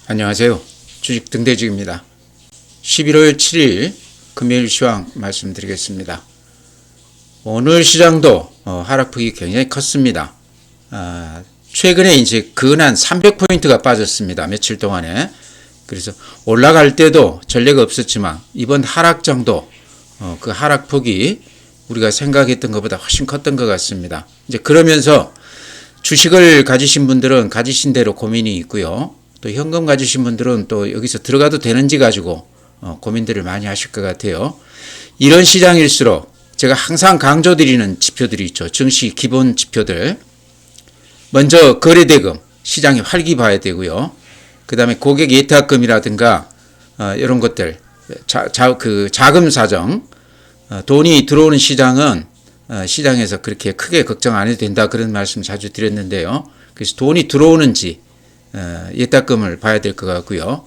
안녕하세요. 주식 등대직입니다. 11월 7일 금요일 시황 말씀드리겠습니다. 오늘 시장도 하락폭이 굉장히 컸습니다. 최근에 이제 근한 300포인트가 빠졌습니다. 며칠 동안에. 그래서 올라갈 때도 전례가 없었지만 이번 하락장도 그 하락폭이 우리가 생각했던 것보다 훨씬 컸던 것 같습니다. 이제 그러면서 주식을 가지신 분들은 가지신 대로 고민이 있고요. 또 현금 가지신 분들은 또 여기서 들어가도 되는지 가지고 고민들을 많이 하실 것 같아요. 이런 시장일수록 제가 항상 강조드리는 지표들이 있죠. 증시 기본 지표들. 먼저 거래대금, 시장의 활기 봐야 되고요. 그 다음에 고객 예탁금이라든가 이런 것들, 자금 사정, 돈이 들어오는 시장은 시장에서 그렇게 크게 걱정 안 해도 된다 그런 말씀 자주 드렸는데요. 그래서 돈이 들어오는지 예탁금을 봐야 될 것 같고요.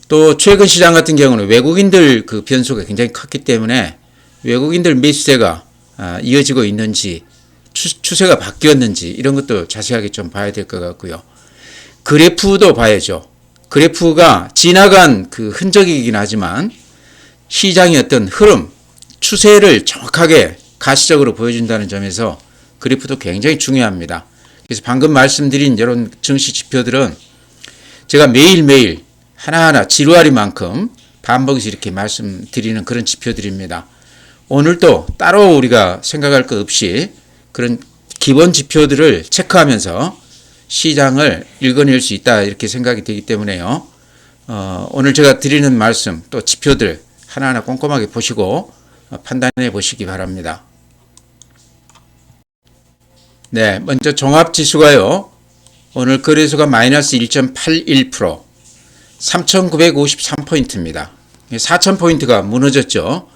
또 최근 시장 같은 경우는 외국인들 그 변수가 굉장히 컸기 때문에 외국인들 매수세가 이어지고 있는지 추세가 바뀌었는지 이런 것도 자세하게 좀 봐야 될 것 같고요. 그래프도 봐야죠. 그래프가 지나간 그 흔적이긴 하지만 시장의 어떤 흐름, 추세를 정확하게 가시적으로 보여준다는 점에서 그래프도 굉장히 중요합니다. 그래서 방금 말씀드린 이런 증시 지표들은 제가 매일매일 하나하나 지루하리만큼 반복해서 이렇게 말씀드리는 그런 지표들입니다. 오늘도 따로 우리가 생각할 것 없이 그런 기본 지표들을 체크하면서 시장을 읽어낼 수 있다 이렇게 생각이 되기 때문에요. 오늘 제가 드리는 말씀 또 지표들 하나하나 꼼꼼하게 보시고 판단해 보시기 바랍니다. 네, 먼저 종합지수가요. 오늘 거래소가 마이너스 1.81%, 3,953포인트입니다. 4,000포인트가 무너졌죠.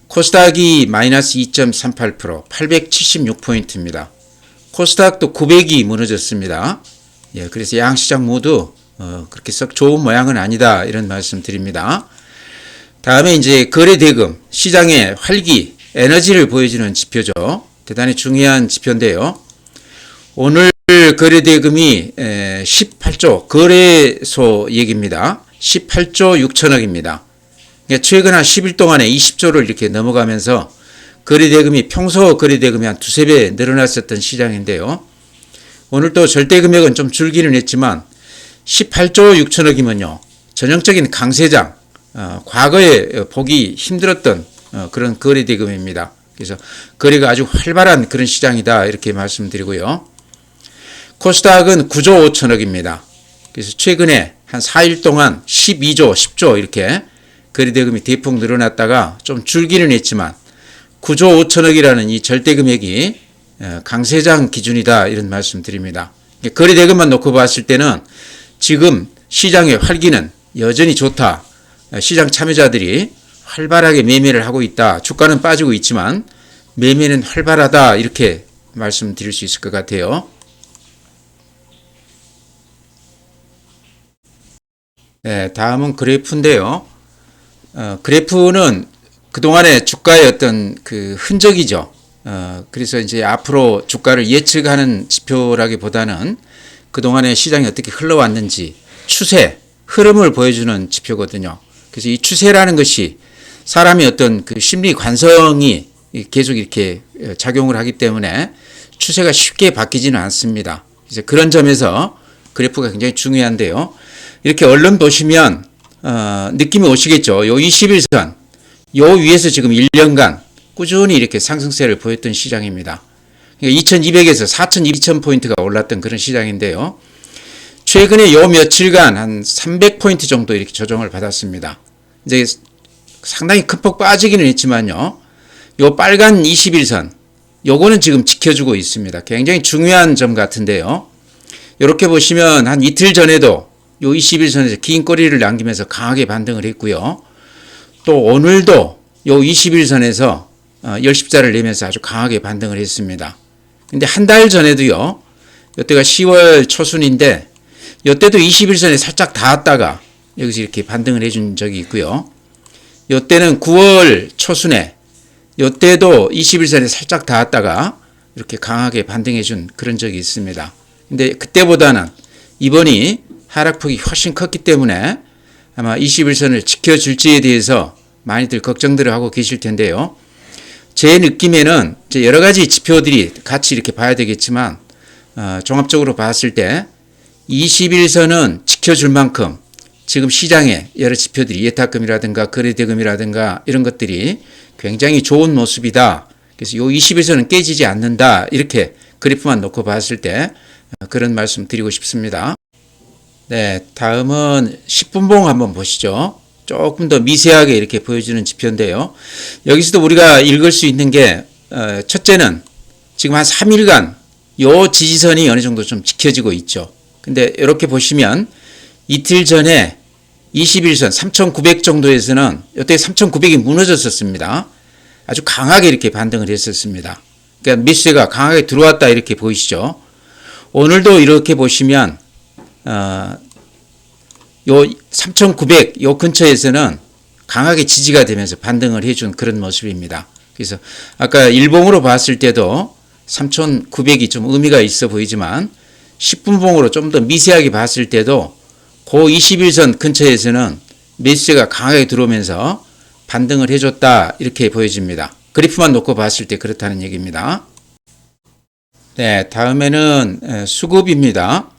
코스닥이 마이너스 2.38%, 876포인트입니다. 코스닥도 900이 무너졌습니다. 예, 그래서 양시장 모두 그렇게 썩 좋은 모양은 아니다 이런 말씀 드립니다. 다음에 이제 거래대금, 시장의 활기, 에너지를 보여주는 지표죠. 대단히 중요한 지표인데요. 오늘 거래대금이 18조, 거래소 얘기입니다. 18조 6천억입니다. 그러니까 최근 한 10일 동안에 20조를 이렇게 넘어가면서 거래대금이 평소 거래대금이 한 두세 배 늘어났었던 시장인데요. 오늘 또 절대금액은 좀 줄기는 했지만 18조 6천억이면요. 전형적인 강세장, 과거에 보기 힘들었던 그런 거래대금입니다. 그래서 거래가 아주 활발한 그런 시장이다 이렇게 말씀드리고요. 코스닥은 9조 5천억입니다. 그래서 최근에 한 4일 동안 12조, 10조 이렇게 거래대금이 대폭 늘어났다가 좀 줄기는 했지만 9조 5천억이라는 이 절대금액이 강세장 기준이다 이런 말씀 드립니다. 거래대금만 놓고 봤을 때는 지금 시장의 활기는 여전히 좋다. 시장 참여자들이 활발하게 매매를 하고 있다. 주가는 빠지고 있지만 매매는 활발하다 이렇게 말씀드릴 수 있을 것 같아요. 네, 다음은 그래프인데요. 그래프는 그동안의 주가의 어떤 그 흔적이죠. 그래서 이제 앞으로 주가를 예측하는 지표라기보다는 그동안의 시장이 어떻게 흘러왔는지 추세, 흐름을 보여주는 지표거든요. 그래서 이 추세라는 것이 사람의 어떤 그 심리 관성이 계속 이렇게 작용을 하기 때문에 추세가 쉽게 바뀌지는 않습니다. 그래서 그런 점에서 그래프가 굉장히 중요한데요. 이렇게 얼른 보시면 느낌이 오시겠죠. 요 21선, 요 위에서 지금 1년간 꾸준히 이렇게 상승세를 보였던 시장입니다. 그러니까 2200에서 42,000포인트가 올랐던 그런 시장인데요. 최근에 요 며칠간 한 300포인트 정도 이렇게 조정을 받았습니다. 이제 상당히 큰 폭 빠지기는 했지만요. 요 빨간 21선, 요거는 지금 지켜주고 있습니다. 굉장히 중요한 점 같은데요. 이렇게 보시면 한 이틀 전에도 요 21선에서 긴 꼬리를 남기면서 강하게 반등을 했고요. 또 오늘도 요 21선에서 10자를 내면서 아주 강하게 반등을 했습니다. 근데 한 달 전에도요. 이때가 10월 초순인데 이때도 21선에 살짝 닿았다가 여기서 이렇게 반등을 해준 적이 있고요. 이때는 9월 초순에 이때도 21선에 살짝 닿았다가 이렇게 강하게 반등해준 그런 적이 있습니다. 근데 그때보다는 이번이 하락폭이 훨씬 컸기 때문에 아마 21선을 지켜줄지에 대해서 많이들 걱정들을 하고 계실 텐데요. 제 느낌에는 여러 가지 지표들이 같이 이렇게 봐야 되겠지만 종합적으로 봤을 때 21선은 지켜줄 만큼 지금 시장에 여러 지표들이 예탁금이라든가 거래대금이라든가 이런 것들이 굉장히 좋은 모습이다. 그래서 요 21선은 깨지지 않는다. 이렇게 그래프만 놓고 봤을 때 그런 말씀 드리고 싶습니다. 네, 다음은 10분봉 한번 보시죠. 조금 더 미세하게 이렇게 보여주는 지표인데요. 여기서도 우리가 읽을 수 있는 게 첫째는 지금 한 3일간 요 지지선이 어느 정도 좀 지켜지고 있죠. 근데 이렇게 보시면 이틀 전에 21선 3,900 정도에서는 이때 3,900이 무너졌었습니다. 아주 강하게 이렇게 반등을 했었습니다. 그러니까 매수세가 강하게 들어왔다 이렇게 보이시죠. 오늘도 이렇게 보시면 요 3,900 요 근처에서는 강하게 지지가 되면서 반등을 해준 그런 모습입니다. 그래서 아까 일봉으로 봤을 때도 3,900이 좀 의미가 있어 보이지만 10분봉으로 좀 더 미세하게 봤을 때도 그 21선 근처에서는 매수세가 강하게 들어오면서 반등을 해줬다 이렇게 보여집니다. 그래프만 놓고 봤을 때 그렇다는 얘기입니다. 네, 다음에는 수급입니다.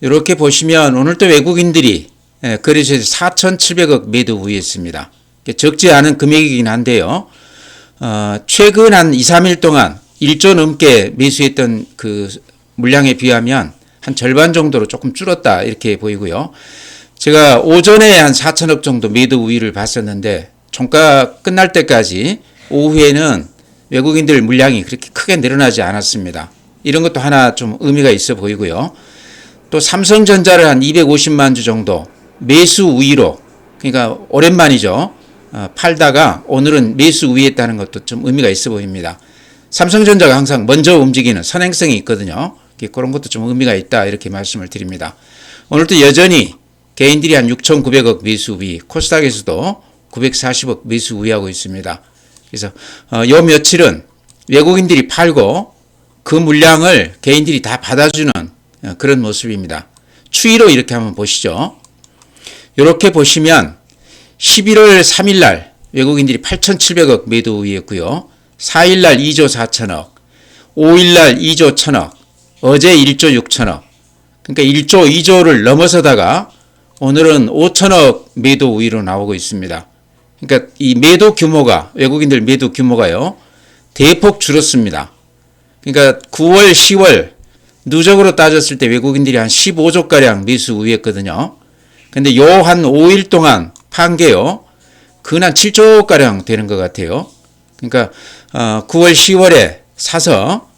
이렇게 보시면 오늘도 외국인들이 거래소에서 4,700억 매도 우위했습니다. 적지 않은 금액이긴 한데요. 최근 한 2, 3일 동안 1조 넘게 매수했던 그 물량에 비하면 한 절반 정도로 조금 줄었다 이렇게 보이고요. 제가 오전에 한 4천억 정도 매도 우위를 봤었는데 종가 끝날 때까지 오후에는 외국인들 물량이 그렇게 크게 늘어나지 않았습니다. 이런 것도 하나 좀 의미가 있어 보이고요. 또 삼성전자를 한 250만 주 정도 매수 우위로, 그러니까 오랜만이죠. 팔다가 오늘은 매수 우위했다는 것도 좀 의미가 있어 보입니다. 삼성전자가 항상 먼저 움직이는 선행성이 있거든요. 그런 것도 좀 의미가 있다 이렇게 말씀을 드립니다. 오늘도 여전히 개인들이 한 6,900억 매수 우위, 코스닥에서도 940억 매수 우위하고 있습니다. 그래서 요 며칠은 외국인들이 팔고 그 물량을 개인들이 다 받아주는 그런 모습입니다. 추이로 이렇게 한번 보시죠. 이렇게 보시면 11월 3일 날 외국인들이 8,700억 매도 우위했고요. 4일 날 2조 4천억, 5일 날 2조 1천억, 어제 1조 6천억. 그러니까 1조, 2조를 넘어서다가 오늘은 5천억 매도 우위로 나오고 있습니다. 그러니까 이 매도 규모가, 외국인들 매도 규모가요, 대폭 줄었습니다. 그러니까 9월, 10월 누적으로 따졌을 때 외국인들이 한 15조가량 매수 우위했거든요. 근데 요 한 5일 동안 판 게요, 근 한 7조가량 되는 것 같아요. 그러니까 9월, 10월에 사서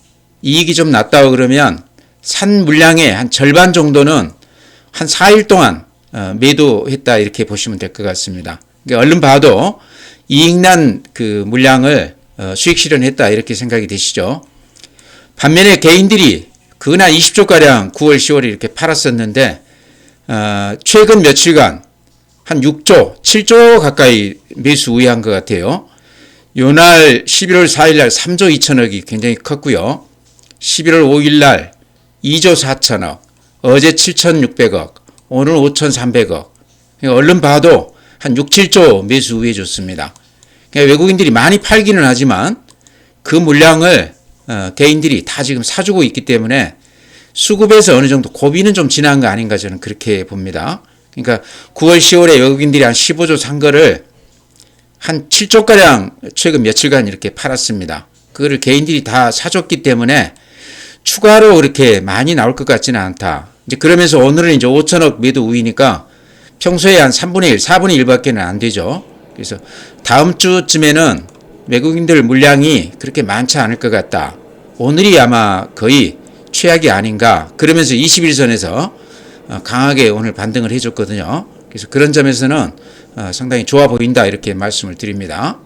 이익이 좀 났다고 그러면 산 물량의 한 절반 정도는 한 4일 동안 매도했다 이렇게 보시면 될 것 같습니다. 그러니까 얼른 봐도 이익 난 그 물량을 수익 실현했다 이렇게 생각이 되시죠. 반면에 개인들이 근 한 20조가량 9월, 10월에 이렇게 팔았었는데 최근 며칠간 한 6조, 7조 가까이 매수 우위한 것 같아요. 요날 11월 4일 날 3조 2천억이 굉장히 컸고요. 11월 5일 날 2조 4천억, 어제 7,600억, 오늘 5,300억. 그러니까 얼른 봐도 한 6, 7조 매수 우위해 줬습니다. 그러니까 외국인들이 많이 팔기는 하지만 그 물량을 개인들이 다 지금 사주고 있기 때문에 수급에서 어느 정도 고비는 좀 지난 거 아닌가 저는 그렇게 봅니다. 그러니까 9월, 10월에 외국인들이 한 15조 산 거를 한 7조가량 최근 며칠간 이렇게 팔았습니다. 그거를 개인들이 다 사줬기 때문에 추가로 그렇게 많이 나올 것 같지는 않다. 이제 그러면서 오늘은 이제 5천억 매도 우위니까 평소에 한 3분의 1, 4분의 1밖에는 안 되죠. 그래서 다음 주쯤에는 외국인들 물량이 그렇게 많지 않을 것 같다. 오늘이 아마 거의 최악이 아닌가. 그러면서 21선에서 강하게 오늘 반등을 해줬거든요. 그래서 그런 점에서는 상당히 좋아 보인다 이렇게 말씀을 드립니다.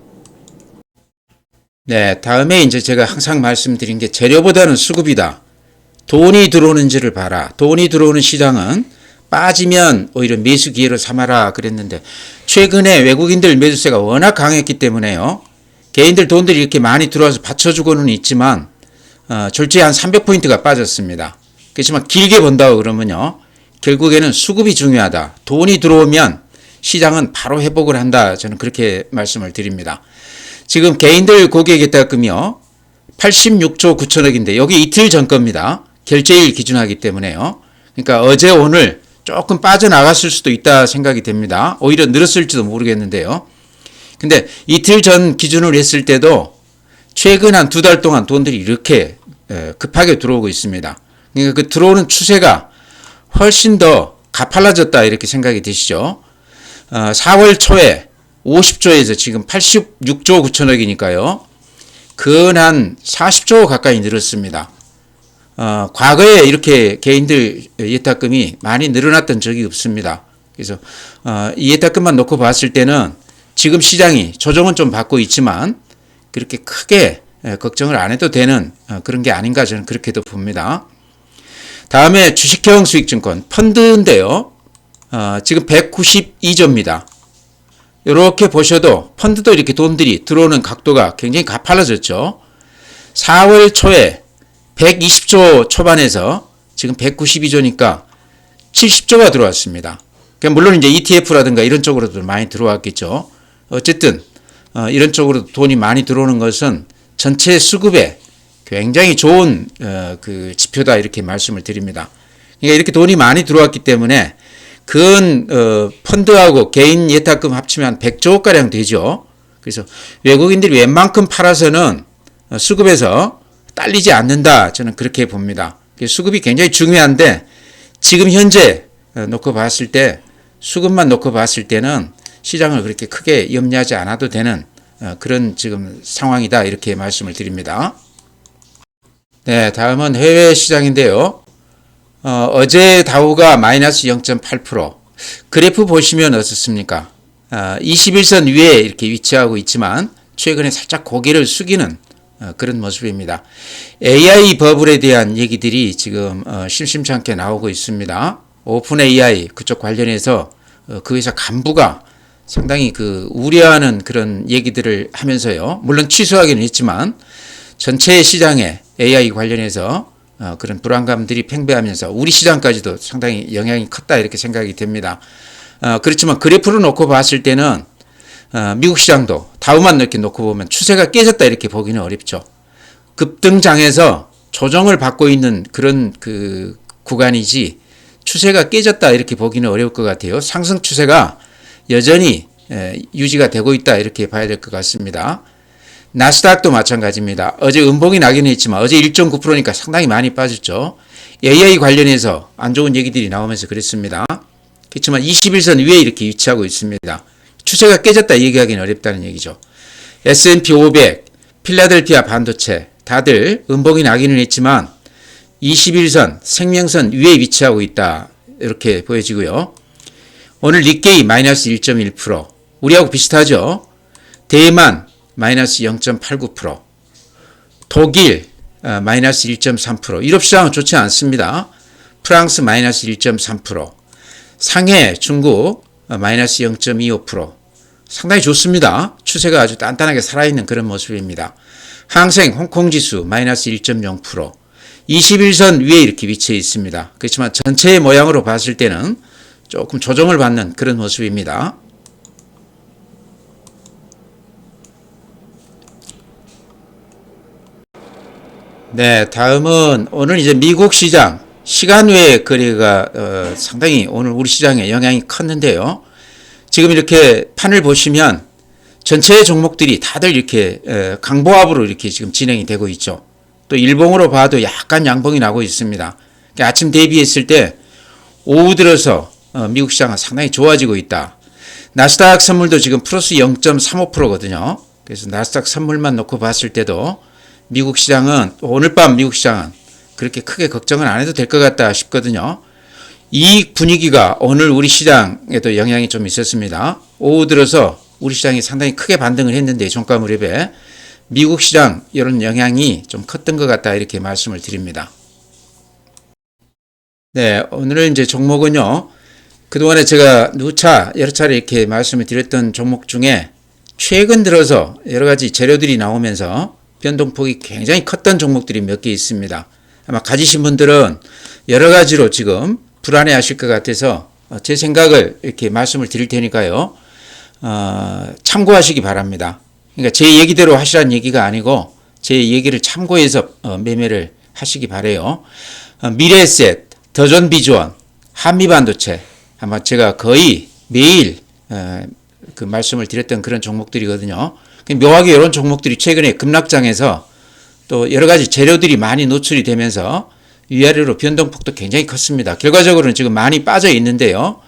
네, 다음에 이제 제가 항상 말씀드린 게 재료보다는 수급이다. 돈이 들어오는지를 봐라. 돈이 들어오는 시장은 빠지면 오히려 매수 기회로 삼아라 그랬는데 최근에 외국인들 매수세가 워낙 강했기 때문에요. 개인들 돈들이 이렇게 많이 들어와서 받쳐주고는 있지만 졸지에 한 300포인트가 빠졌습니다. 그렇지만 길게 본다고 그러면요. 결국에는 수급이 중요하다. 돈이 들어오면 시장은 바로 회복을 한다. 저는 그렇게 말씀을 드립니다. 지금 개인들 고객예탁금이요. 86조 9천억인데 여기 이틀 전 겁니다. 결제일 기준하기 때문에요. 그러니까 어제 오늘 조금 빠져나갔을 수도 있다 생각이 됩니다. 오히려 늘었을지도 모르겠는데요. 근데 이틀 전 기준으로 했을 때도 최근 한 2달 동안 돈들이 이렇게 급하게 들어오고 있습니다. 그러니까 그 들어오는 추세가 훨씬 더 가팔라졌다 이렇게 생각이 되시죠. 4월 초에 50조에서 지금 86조 9천억이니까요. 근 한 40조 가까이 늘었습니다. 과거에 이렇게 개인들 예탁금이 많이 늘어났던 적이 없습니다. 그래서 이 예탁금만 놓고 봤을 때는 지금 시장이 조정은 좀 받고 있지만 그렇게 크게 걱정을 안 해도 되는 그런 게 아닌가 저는 그렇게도 봅니다. 다음에 주식형 수익증권 펀드인데요. 지금 192조입니다. 이렇게 보셔도 펀드도 이렇게 돈들이 들어오는 각도가 굉장히 가팔라졌죠. 4월 초에 120조 초반에서 지금 192조니까 70조가 들어왔습니다. 물론 이제 ETF라든가 이런 쪽으로도 많이 들어왔겠죠. 어쨌든 이런 쪽으로 돈이 많이 들어오는 것은 전체 수급에 굉장히 좋은 그 지표다 이렇게 말씀을 드립니다. 그러니까 이렇게 돈이 많이 들어왔기 때문에 근 펀드하고 개인 예탁금 합치면 100조 가량 되죠. 그래서 외국인들이 웬만큼 팔아서는 수급에서 딸리지 않는다. 저는 그렇게 봅니다. 수급이 굉장히 중요한데 지금 현재 놓고 봤을 때 수급만 놓고 봤을 때는 시장을 그렇게 크게 염려하지 않아도 되는 그런 지금 상황이다 이렇게 말씀을 드립니다. 네, 다음은 해외 시장인데요. 어제 다우가 마이너스 0.8%. 그래프 보시면 어떻습니까? 21선 위에 이렇게 위치하고 있지만 최근에 살짝 고개를 숙이는 그런 모습입니다. AI 버블에 대한 얘기들이 지금 심심찮게 나오고 있습니다. 오픈 AI 그쪽 관련해서 그 회사 간부가 상당히 그 우려하는 그런 얘기들을 하면서요. 물론 취소하기는 했지만 전체 시장에 AI 관련해서 그런 불안감들이 팽배하면서 우리 시장까지도 상당히 영향이 컸다 이렇게 생각이 됩니다. 그렇지만 그래프를 놓고 봤을 때는 미국 시장도 다우만 이렇게 놓고 보면 추세가 깨졌다 이렇게 보기는 어렵죠. 급등장에서 조정을 받고 있는 그런 그 구간이지 추세가 깨졌다 이렇게 보기는 어려울 것 같아요. 상승 추세가 여전히 유지가 되고 있다 이렇게 봐야 될 것 같습니다. 나스닥도 마찬가지입니다. 어제 음봉이 나긴 했지만 어제 1.9%니까 상당히 많이 빠졌죠. AI 관련해서 안 좋은 얘기들이 나오면서 그랬습니다. 그렇지만 21선 위에 이렇게 위치하고 있습니다. 추세가 깨졌다 얘기하기는 어렵다는 얘기죠. S&P 500, 필라델피아 반도체 다들 음봉이 나기는 했지만 21선 생명선 위에 위치하고 있다 이렇게 보여지고요. 오늘 니케이 마이너스 1.1%, 우리하고 비슷하죠. 대만 마이너스 0.89%, 독일 마이너스 1.3%, 유럽 시장은 좋지 않습니다. 프랑스 마이너스 1.3%, 상해 중국 마이너스 0.25%, 상당히 좋습니다. 추세가 아주 단단하게 살아있는 그런 모습입니다. 항생 홍콩 지수 마이너스 1.0%, 21선 위에 이렇게 위치해 있습니다. 그렇지만 전체의 모양으로 봤을 때는 조금 조정을 받는 그런 모습입니다. 네, 다음은 오늘 이제 미국 시장 시간 외의 거래가 상당히 오늘 우리 시장에 영향이 컸는데요. 지금 이렇게 판을 보시면 전체 종목들이 다들 이렇게 강보합으로 이렇게 지금 진행이 되고 있죠. 또 일봉으로 봐도 약간 양봉이 나고 있습니다. 아침 대비했을 때 오후 들어서 미국 시장은 상당히 좋아지고 있다. 나스닥 선물도 지금 플러스 0.35%거든요. 그래서 나스닥 선물만 놓고 봤을 때도 미국 시장은 오늘 밤 미국 시장은 그렇게 크게 걱정은 안 해도 될 것 같다 싶거든요. 이 분위기가 오늘 우리 시장에도 영향이 좀 있었습니다. 오후 들어서 우리 시장이 상당히 크게 반등을 했는데 종가 무렵에 미국 시장 이런 영향이 좀 컸던 것 같다 이렇게 말씀을 드립니다. 네, 오늘은 이제 종목은요. 그동안에 제가 누차 여러 차례 이렇게 말씀을 드렸던 종목 중에 최근 들어서 여러 가지 재료들이 나오면서 변동폭이 굉장히 컸던 종목들이 몇 개 있습니다. 아마 가지신 분들은 여러 가지로 지금 불안해 하실 것 같아서 제 생각을 이렇게 말씀을 드릴 테니까요. 참고하시기 바랍니다. 그러니까 제 얘기대로 하시라는 얘기가 아니고 제 얘기를 참고해서 매매를 하시기 바래요. 미래에셋, 더존비주원, 한미반도체 아마 제가 거의 매일 그 말씀을 드렸던 그런 종목들이거든요. 묘하게 이런 종목들이 최근에 급락장에서 또 여러 가지 재료들이 많이 노출이 되면서 위아래로 변동폭도 굉장히 컸습니다. 결과적으로는 지금 많이 빠져 있는데요.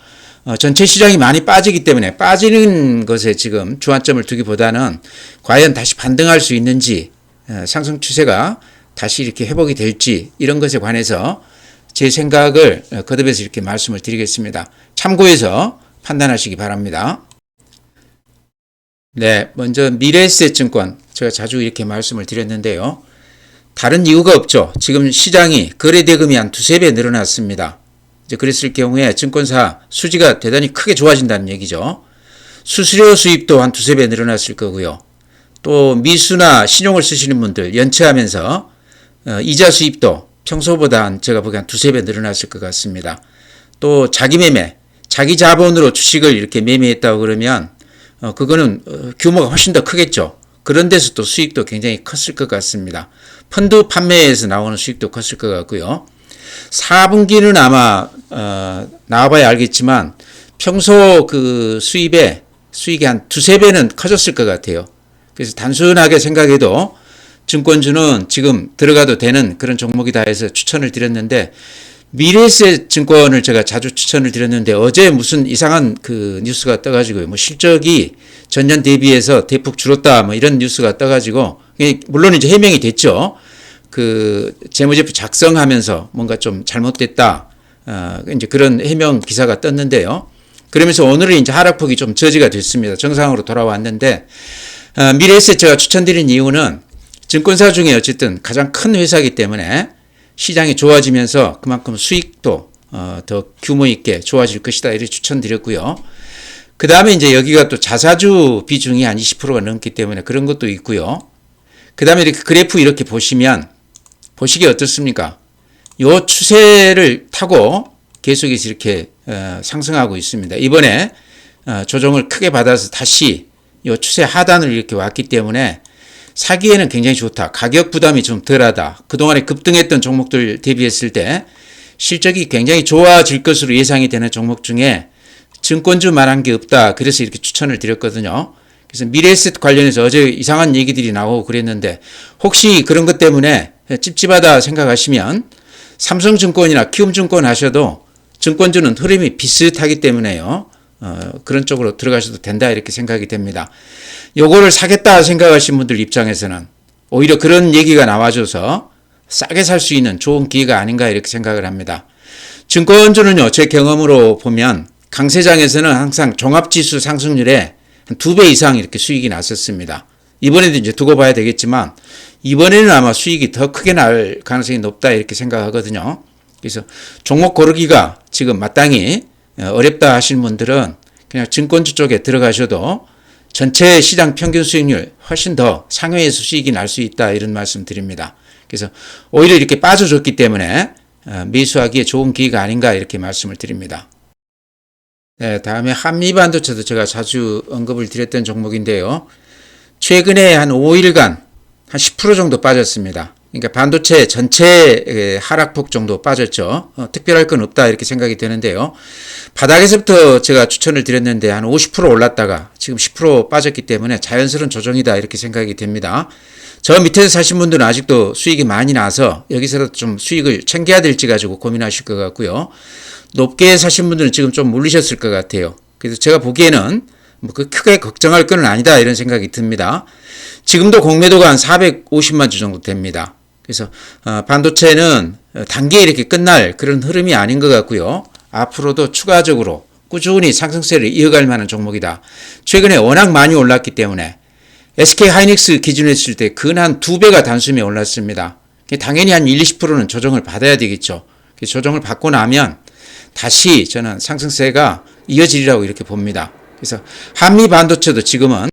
전체 시장이 많이 빠지기 때문에 빠지는 것에 지금 주안점을 두기보다는 과연 다시 반등할 수 있는지 상승 추세가 다시 이렇게 회복이 될지 이런 것에 관해서 제 생각을 거듭해서 이렇게 말씀을 드리겠습니다. 참고해서 판단하시기 바랍니다. 네, 먼저 미래에셋증권 제가 자주 이렇게 말씀을 드렸는데요. 다른 이유가 없죠. 지금 시장이 거래 대금이 한 두세 배 늘어났습니다. 이제 그랬을 경우에 증권사 수지가 대단히 크게 좋아진다는 얘기죠. 수수료 수입도 한 두세 배 늘어났을 거고요. 또 미수나 신용을 쓰시는 분들 연체하면서 이자 수입도 평소보다 제가 보기엔 한 두세 배 늘어났을 것 같습니다. 또 자기 매매, 자기 자본으로 주식을 이렇게 매매했다고 그러면 그거는 규모가 훨씬 더 크겠죠. 그런 데서 또 수익도 굉장히 컸을 것 같습니다. 펀드 판매에서 나오는 수익도 컸을 것 같고요. 4분기는 아마 나와봐야 알겠지만 평소 그 수익이 한 두세 배는 커졌을 것 같아요. 그래서 단순하게 생각해도 증권주는 지금 들어가도 되는 그런 종목이다 해서 추천을 드렸는데 미래에셋 증권을 제가 자주 추천을 드렸는데 어제 무슨 이상한 그 뉴스가 떠가지고요. 뭐 실적이 전년 대비해서 대폭 줄었다 뭐 이런 뉴스가 떠가지고 물론 이제 해명이 됐죠. 그 재무제표 작성하면서 뭔가 좀 잘못됐다. 이제 그런 해명 기사가 떴는데요. 그러면서 오늘은 이제 하락폭이 좀 저지가 됐습니다. 정상으로 돌아왔는데 미래에셋 제가 추천드린 이유는 증권사 중에 어쨌든 가장 큰 회사이기 때문에 시장이 좋아지면서 그만큼 수익도 더 규모 있게 좋아질 것이다 이렇게 추천드렸고요. 그 다음에 이제 여기가 또 자사주 비중이 한 20%가 넘기 때문에 그런 것도 있고요. 그 다음에 이렇게 그래프 이렇게 보시면 보시기 어떻습니까? 요 추세를 타고 계속해서 이렇게 상승하고 있습니다. 이번에 조정을 크게 받아서 다시 요 추세 하단을 이렇게 왔기 때문에 사기에는 굉장히 좋다. 가격 부담이 좀 덜하다. 그동안에 급등했던 종목들 대비했을 때 실적이 굉장히 좋아질 것으로 예상이 되는 종목 중에 증권주만한 게 없다. 그래서 이렇게 추천을 드렸거든요. 그래서 미래에셋 관련해서 어제 이상한 얘기들이 나오고 그랬는데 혹시 그런 것 때문에 찝찝하다 생각하시면 삼성증권이나 키움증권 하셔도 증권주는 흐름이 비슷하기 때문에요. 그런 쪽으로 들어가셔도 된다 이렇게 생각이 됩니다. 요거를 사겠다 생각하신 분들 입장에서는 오히려 그런 얘기가 나와줘서 싸게 살 수 있는 좋은 기회가 아닌가 이렇게 생각을 합니다. 증권주는요, 제 경험으로 보면 강세장에서는 항상 종합지수 상승률에 한 2배 이상 이렇게 수익이 났었습니다. 이번에도 이제 두고 봐야 되겠지만 이번에는 아마 수익이 더 크게 날 가능성이 높다 이렇게 생각하거든요. 그래서 종목 고르기가 지금 마땅히 어렵다 하시는 분들은 그냥 증권주 쪽에 들어가셔도 전체 시장 평균 수익률 훨씬 더 상회에서 수익이 날 수 있다 이런 말씀 드립니다. 그래서 오히려 이렇게 빠져줬기 때문에 매수하기에 좋은 기회가 아닌가 이렇게 말씀을 드립니다. 네, 다음에 한미반도체도 제가 자주 언급을 드렸던 종목인데요. 최근에 한 5일간 한 10% 정도 빠졌습니다. 그러니까 반도체 전체 하락폭 정도 빠졌죠. 특별할 건 없다 이렇게 생각이 되는데요. 바닥에서부터 제가 추천을 드렸는데 한 50% 올랐다가 지금 10% 빠졌기 때문에 자연스러운 조정이다 이렇게 생각이 됩니다. 저 밑에서 사신 분들은 아직도 수익이 많이 나서 여기서라도 좀 수익을 챙겨야 될지 가지고 고민하실 것 같고요. 높게 사신 분들은 지금 좀 물리셨을 것 같아요. 그래서 제가 보기에는 뭐 크게 걱정할 건 아니다 이런 생각이 듭니다. 지금도 공매도가 한 450만 주 정도 됩니다. 그래서 반도체는 단기에 이렇게 끝날 그런 흐름이 아닌 것 같고요. 앞으로도 추가적으로 꾸준히 상승세를 이어갈 만한 종목이다. 최근에 워낙 많이 올랐기 때문에 SK 하이닉스 기준으로 했을 때 근 한 2배가 단숨에 올랐습니다. 당연히 한 20%는 조정을 받아야 되겠죠. 조정을 받고 나면 다시 저는 상승세가 이어지리라고 이렇게 봅니다. 그래서 한미 반도체도 지금은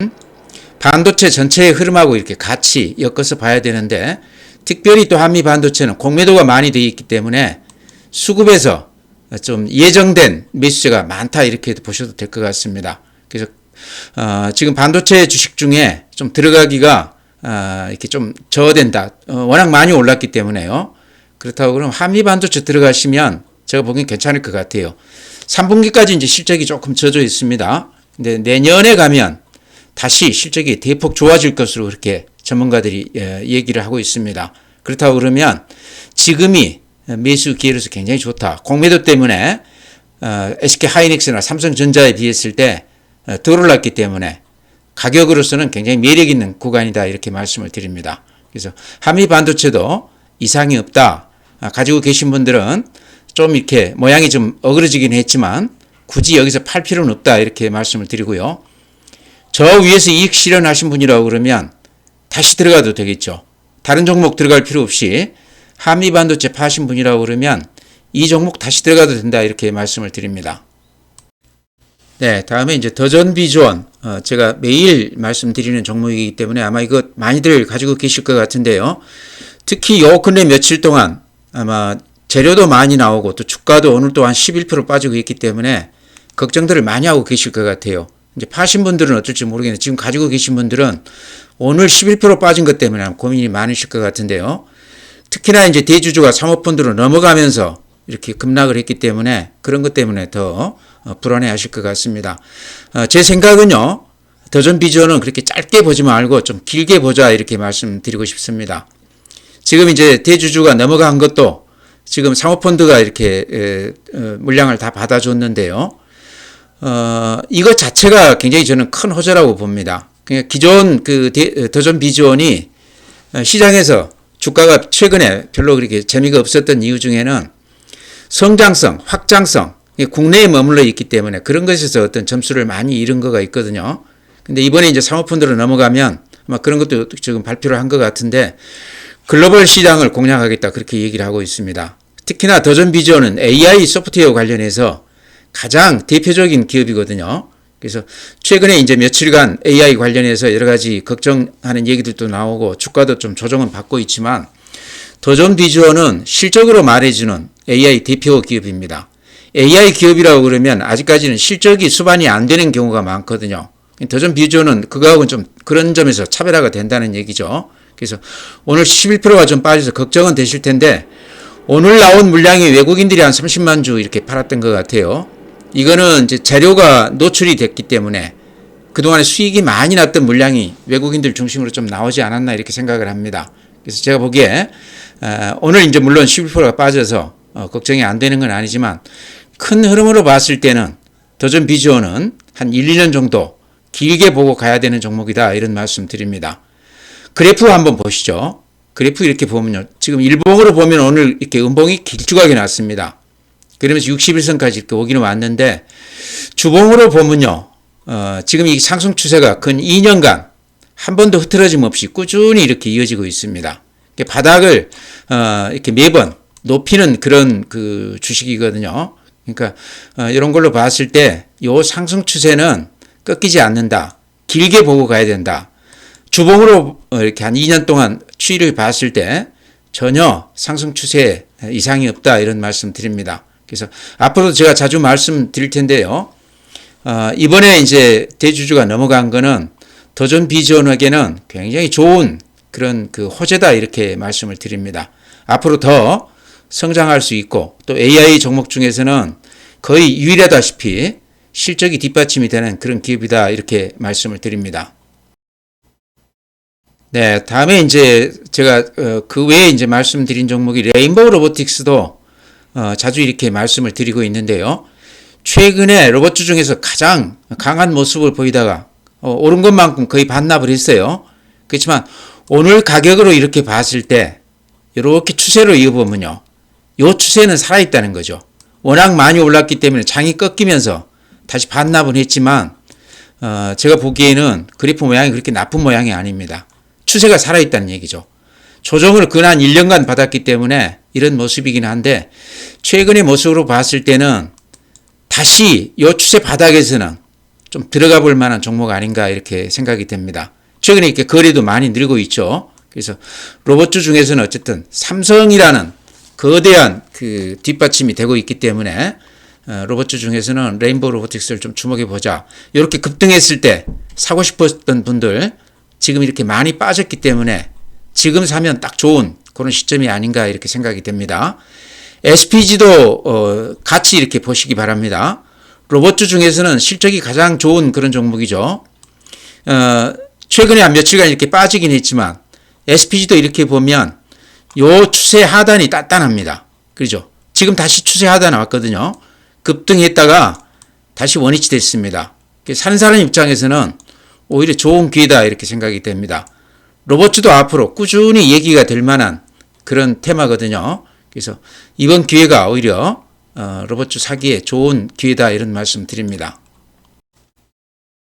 반도체 전체의 흐름하고 이렇게 같이 엮어서 봐야 되는데 특별히 또 한미 반도체는 공매도가 많이 되어 있기 때문에 수급에서 좀 예정된 매수세가 많다 이렇게 보셔도 될 것 같습니다. 그래서 지금 반도체 주식 중에 좀 들어가기가 이렇게 좀 저된다. 워낙 많이 올랐기 때문에요. 그렇다고 그러면 한미 반도체 들어가시면 제가 보기엔 괜찮을 것 같아요. 3분기까지 이제 실적이 조금 젖어 있습니다. 근데 내년에 가면 다시 실적이 대폭 좋아질 것으로 그렇게 전문가들이 얘기를 하고 있습니다. 그렇다고 그러면 지금이 매수 기회로서 굉장히 좋다. 공매도 때문에 SK 하이닉스나 삼성전자에 비했을 때 덜 올랐기 때문에 가격으로서는 굉장히 매력 있는 구간이다 이렇게 말씀을 드립니다. 그래서 한미 반도체도 이상이 없다. 가지고 계신 분들은 좀 이렇게 모양이 좀 어그러지긴 했지만 굳이 여기서 팔 필요는 없다 이렇게 말씀을 드리고요. 저 위에서 이익 실현하신 분이라고 그러면 다시 들어가도 되겠죠. 다른 종목 들어갈 필요 없이 한미 반도체 파신 분이라고 그러면 이 종목 다시 들어가도 된다 이렇게 말씀을 드립니다. 네, 다음에 이제 더전비주원 제가 매일 말씀드리는 종목이기 때문에 아마 이거 많이들 가지고 계실 것 같은데요. 특히 요 근래 며칠 동안 아마 재료도 많이 나오고 또 주가도 오늘 또 한 11% 빠지고 있기 때문에 걱정들을 많이 하고 계실 것 같아요. 이제 파신 분들은 어떨지 모르겠는데 지금 가지고 계신 분들은 오늘 11% 빠진 것 때문에 고민이 많으실 것 같은데요. 특히나 이제 대주주가 사모펀드로 넘어가면서 이렇게 급락을 했기 때문에 그런 것 때문에 더 불안해 하실 것 같습니다. 제 생각은요. 더전비주원은 그렇게 짧게 보지 말고 좀 길게 보자 이렇게 말씀드리고 싶습니다. 지금 이제 대주주가 넘어간 것도 지금 사모펀드가 이렇게 물량을 다 받아줬는데요. 이것 자체가 굉장히 저는 큰 호재라고 봅니다. 그냥 기존 그 더전비주원이 시장에서 주가가 최근에 별로 그렇게 재미가 없었던 이유 중에는 성장성, 확장성, 국내에 머물러 있기 때문에 그런 것에서 어떤 점수를 많이 잃은 거가 있거든요. 근데 이번에 이제 사모펀드로 넘어가면 아마 그런 것도 지금 발표를 한 것 같은데 글로벌 시장을 공략하겠다 그렇게 얘기를 하고 있습니다. 특히나 더전비주원은 AI 소프트웨어 관련해서 가장 대표적인 기업이거든요. 그래서 최근에 이제 며칠간 AI 관련해서 여러 가지 걱정하는 얘기들도 나오고 주가도 좀 조정은 받고 있지만 더전비주원은 실적으로 말해주는 AI 대표 기업입니다. AI 기업이라고 그러면 아직까지는 실적이 수반이 안 되는 경우가 많거든요. 더전비주원은 그거하고는 좀 그런 점에서 차별화가 된다는 얘기죠. 그래서 오늘 11%가 좀 빠져서 걱정은 되실 텐데 오늘 나온 물량이 외국인들이 한 30만 주 이렇게 팔았던 것 같아요. 이거는 이제 재료가 노출이 됐기 때문에 그동안에 수익이 많이 났던 물량이 외국인들 중심으로 좀 나오지 않았나 이렇게 생각을 합니다. 그래서 제가 보기에 오늘 이제 물론 11%가 빠져서 걱정이 안 되는 건 아니지만 큰 흐름으로 봤을 때는 더전비주원은 한 1, 2년 정도 길게 보고 가야 되는 종목이다 이런 말씀 드립니다. 그래프 한번 보시죠. 그래프 이렇게 보면요. 지금 일봉으로 보면 오늘 이렇게 음봉이 길쭉하게 났습니다. 그러면서 61선까지 이렇게 오기는 왔는데 주봉으로 보면요. 지금 이 상승 추세가 근 2년간 한 번도 흐트러짐 없이 꾸준히 이렇게 이어지고 있습니다. 바닥을 이렇게 매번 높이는 그런 그 주식이거든요. 그러니까 이런 걸로 봤을 때 이 상승 추세는 꺾이지 않는다. 길게 보고 가야 된다. 주봉으로 이렇게 한 2년 동안 추이를 봤을 때 전혀 상승 추세에 이상이 없다 이런 말씀 드립니다. 그래서 앞으로도 제가 자주 말씀드릴 텐데요. 이번에 이제 대주주가 넘어간 거는 더전비주원에게는 굉장히 좋은 그런 그 호재다 이렇게 말씀을 드립니다. 앞으로 더 성장할 수 있고 또 AI 종목 중에서는 거의 유일하다시피 실적이 뒷받침이 되는 그런 기업이다 이렇게 말씀을 드립니다. 네, 다음에 이제 제가 그 외에 이제 말씀드린 종목이 레인보우 로보틱스도 자주 이렇게 말씀을 드리고 있는데요. 최근에 로봇주 중에서 가장 강한 모습을 보이다가 오른 것만큼 거의 반납을 했어요. 그렇지만 오늘 가격으로 이렇게 봤을 때 이렇게 추세로 이어보면요. 이 추세는 살아있다는 거죠. 워낙 많이 올랐기 때문에 장이 꺾이면서 다시 반납은 했지만 제가 보기에는 그래프 모양이 그렇게 나쁜 모양이 아닙니다. 추세가 살아있다는 얘기죠. 조정을 근한 1년간 받았기 때문에 이런 모습이긴 한데 최근의 모습으로 봤을 때는 다시 이 추세 바닥에서는 좀 들어가 볼 만한 종목 아닌가 이렇게 생각이 됩니다. 최근에 이렇게 거래도 많이 늘고 있죠. 그래서 로봇주 중에서는 어쨌든 삼성이라는 거대한 그 뒷받침이 되고 있기 때문에 로봇주 중에서는 레인보우 로보틱스를 좀 주목해 보자. 이렇게 급등했을 때 사고 싶었던 분들 지금 이렇게 많이 빠졌기 때문에 지금 사면 딱 좋은 그런 시점이 아닌가 이렇게 생각이 됩니다. SPG도 같이 이렇게 보시기 바랍니다. 로봇주 중에서는 실적이 가장 좋은 그런 종목이죠. 최근에 한 며칠간 이렇게 빠지긴 했지만 SPG도 이렇게 보면 요 추세 하단이 단단합니다. 그렇죠? 지금 다시 추세 하단 나왔거든요. 급등했다가 다시 원위치 됐습니다. 사는 사람 입장에서는 오히려 좋은 기회다 이렇게 생각이 됩니다. 로봇주도 앞으로 꾸준히 얘기가 될 만한 그런 테마거든요. 그래서 이번 기회가 오히려 로봇주 사기에 좋은 기회다 이런 말씀 드립니다.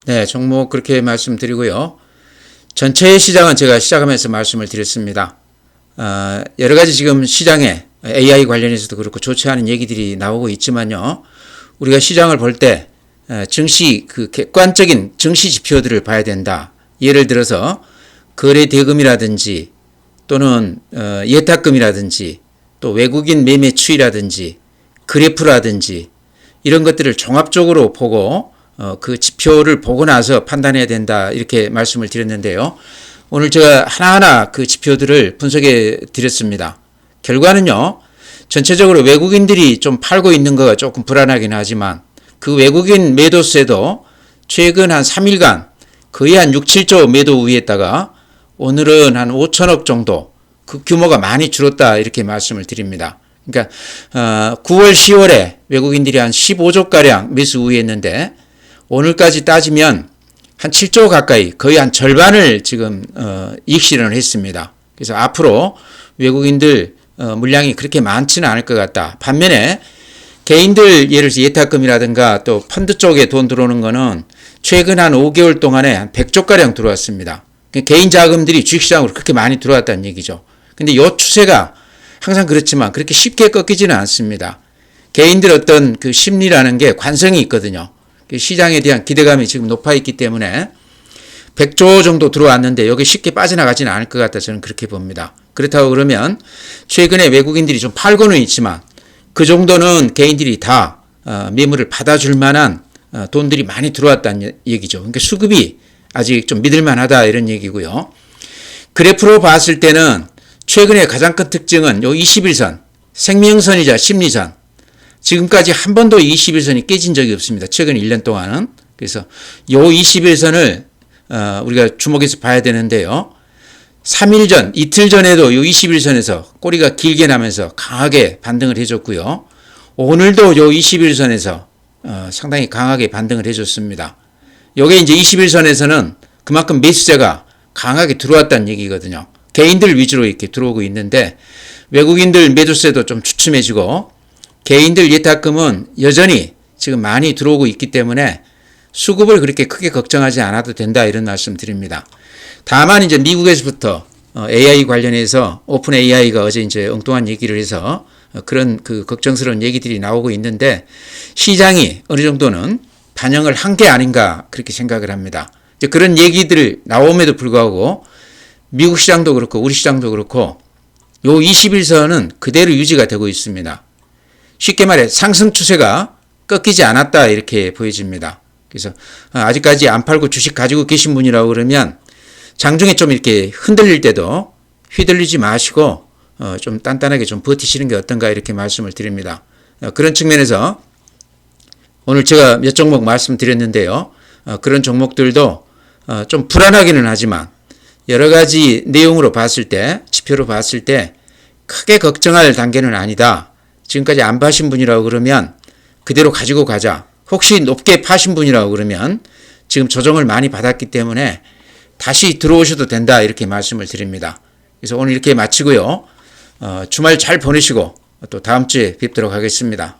네, 종목 그렇게 말씀드리고요. 전체 시장은 제가 시작하면서 말씀을 드렸습니다. 여러 가지 지금 시장에 AI 관련해서도 그렇고 좋지 않은 얘기들이 나오고 있지만요. 우리가 시장을 볼 때 증시 그 객관적인 증시 지표들을 봐야 된다. 예를 들어서 거래 대금이라든지 또는 예탁금이라든지 또 외국인 매매 추이라든지 그래프라든지 이런 것들을 종합적으로 보고 그 지표를 보고 나서 판단해야 된다 이렇게 말씀을 드렸는데요. 오늘 제가 하나하나 그 지표들을 분석해 드렸습니다. 결과는요. 전체적으로 외국인들이 좀 팔고 있는 거가 조금 불안하긴 하지만 그 외국인 매도세도 최근 한 3일간 거의 한 6, 7조 매도 우위에다가 오늘은 한 5천억 정도 그 규모가 많이 줄었다 이렇게 말씀을 드립니다. 그러니까 9월, 10월에 외국인들이 한 15조가량 매수 우위했는데 오늘까지 따지면 한 7조 가까이 거의 한 절반을 지금 이익 실현을 했습니다. 그래서 앞으로 외국인들 물량이 그렇게 많지는 않을 것 같다. 반면에 개인들 예를 들어서 예탁금이라든가 또 펀드 쪽에 돈 들어오는 거는 최근 한 5개월 동안에 한 100조가량 들어왔습니다. 개인 자금들이 주식시장으로 그렇게 많이 들어왔다는 얘기죠. 근데 이 추세가 항상 그렇지만 그렇게 쉽게 꺾이지는 않습니다. 개인들 어떤 그 심리라는 게 관성이 있거든요. 시장에 대한 기대감이 지금 높아 있기 때문에 100조 정도 들어왔는데 여기 쉽게 빠져나가지는 않을 것 같다 저는 그렇게 봅니다. 그렇다고 그러면 최근에 외국인들이 좀 팔고는 있지만 그 정도는 개인들이 다 매물을 받아줄 만한 돈들이 많이 들어왔다는 얘기죠. 그러니까 수급이 아직 좀 믿을만하다 이런 얘기고요. 그래프로 봤을 때는 최근에 가장 큰 특징은 요 21선, 생명선이자 심리선. 지금까지 한 번도 21선이 깨진 적이 없습니다. 최근 1년 동안은. 그래서 요 21선을 우리가 주목해서 봐야 되는데요. 3일 전, 이틀 전에도 요 21선에서 꼬리가 길게 나면서 강하게 반등을 해줬고요. 오늘도 요 21선에서 상당히 강하게 반등을 해줬습니다. 요게 이제 21선에서는 그만큼 매수세가 강하게 들어왔다는 얘기거든요. 개인들 위주로 이렇게 들어오고 있는데 외국인들 매도세도 좀 주춤해지고 개인들 예탁금은 여전히 지금 많이 들어오고 있기 때문에 수급을 그렇게 크게 걱정하지 않아도 된다 이런 말씀 드립니다. 다만 이제 미국에서부터 AI 관련해서 오픈 AI가 어제 이제 엉뚱한 얘기를 해서 그런 그 걱정스러운 얘기들이 나오고 있는데 시장이 어느 정도는 반영을 한 게 아닌가 그렇게 생각을 합니다. 이제 그런 얘기들 나옴에도 불구하고 미국 시장도 그렇고 우리 시장도 그렇고 요 21선은 그대로 유지가 되고 있습니다. 쉽게 말해 상승 추세가 꺾이지 않았다 이렇게 보여집니다. 그래서 아직까지 안 팔고 주식 가지고 계신 분이라고 그러면 장중에 좀 이렇게 흔들릴 때도 휘둘리지 마시고 좀 단단하게 좀 버티시는 게 어떤가 이렇게 말씀을 드립니다. 그런 측면에서 오늘 제가 몇 종목 말씀드렸는데요. 그런 종목들도 좀 불안하기는 하지만 여러 가지 내용으로 봤을 때 지표로 봤을 때 크게 걱정할 단계는 아니다. 지금까지 안 파신 분이라고 그러면 그대로 가지고 가자. 혹시 높게 파신 분이라고 그러면 지금 조정을 많이 받았기 때문에 다시 들어오셔도 된다 이렇게 말씀을 드립니다. 그래서 오늘 이렇게 마치고요. 주말 잘 보내시고 또 다음 주에 뵙도록 하겠습니다.